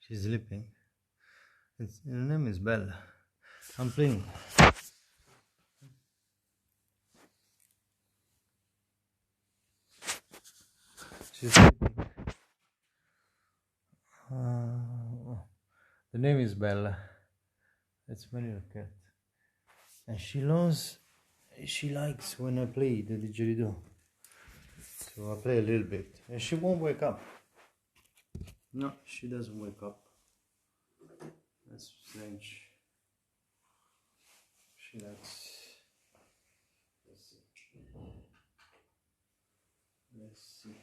She's sleeping. Her name is Bella. I'm playing. She's sleeping. The name is Bella. It's my little cat. And she likes when I play the didgeridoo. So I play a little bit. And she won't wake up. No, she doesn't wake up. That's strange. She likes. Let's see. Let's see.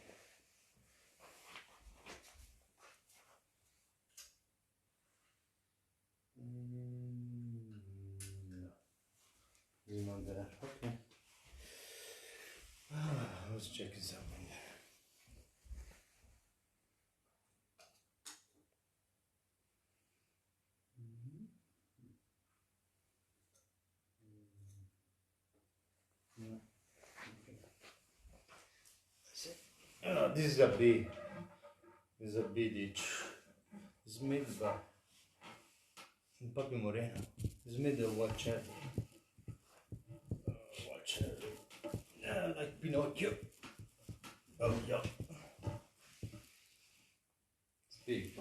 No. He's not there. Okay. I was checking something. Yeah. Okay. This is a bee. This is a bee ditch. It's made by Papi Moreno. It's made of white cherry. White cherry. Yeah, like Pinocchio. Oh, yeah. It's big.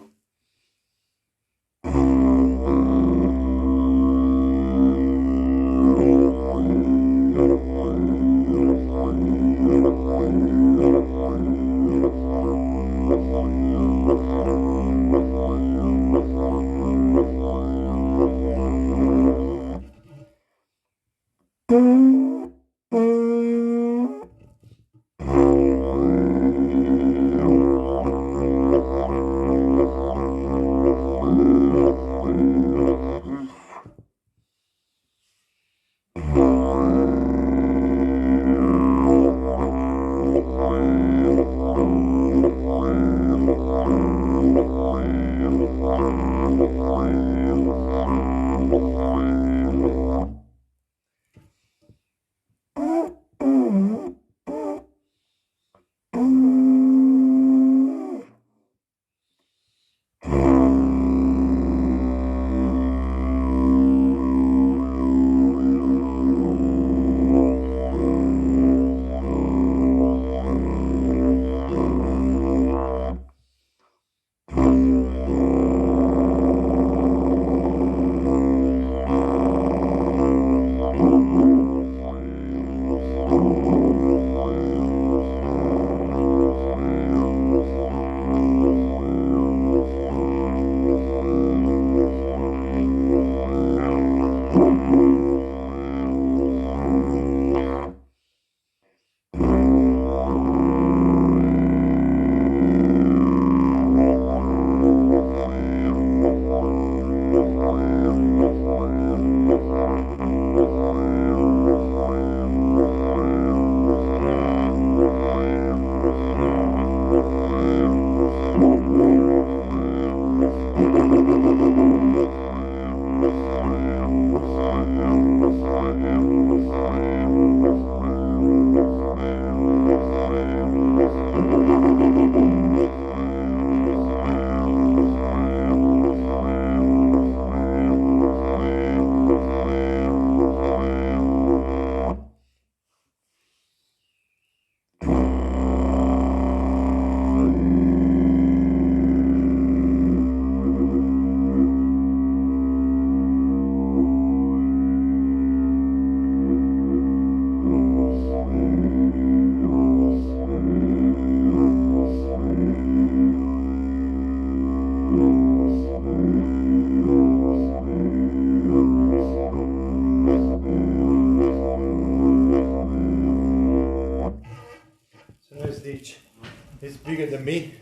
It's bigger than me.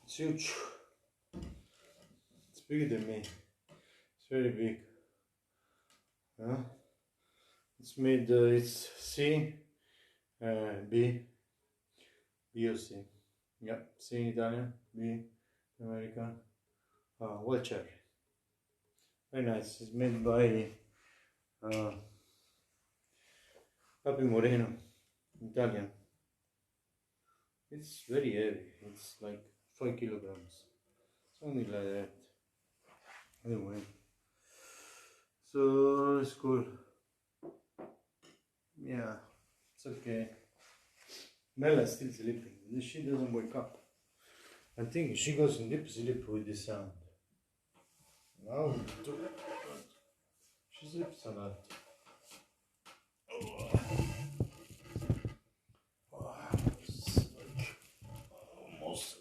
It's huge. It's bigger than me. It's very big. It's made. It's C, B, B or C. Yeah, C in Italian, B American. Wild cherry. Very nice. It's made by Papi Moreno, Italian. It's very heavy. It's like 5 kilograms. Something like that. Anyway, so it's cool. Yeah, it's okay. Mella's still sleeping. She doesn't wake up. I think she goes in deep sleep with the sound. Now, she sleeps a lot. It's like almost.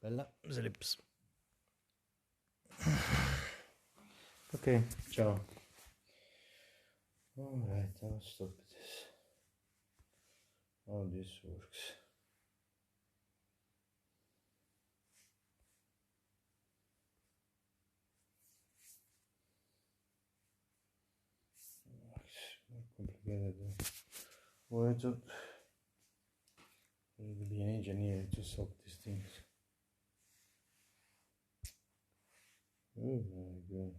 Bella sleeps. Okay, ciao. Alright, I'll stop this. How this works. It's more complicated. Well, I thought I need to be an engineer to solve these things. Oh my god.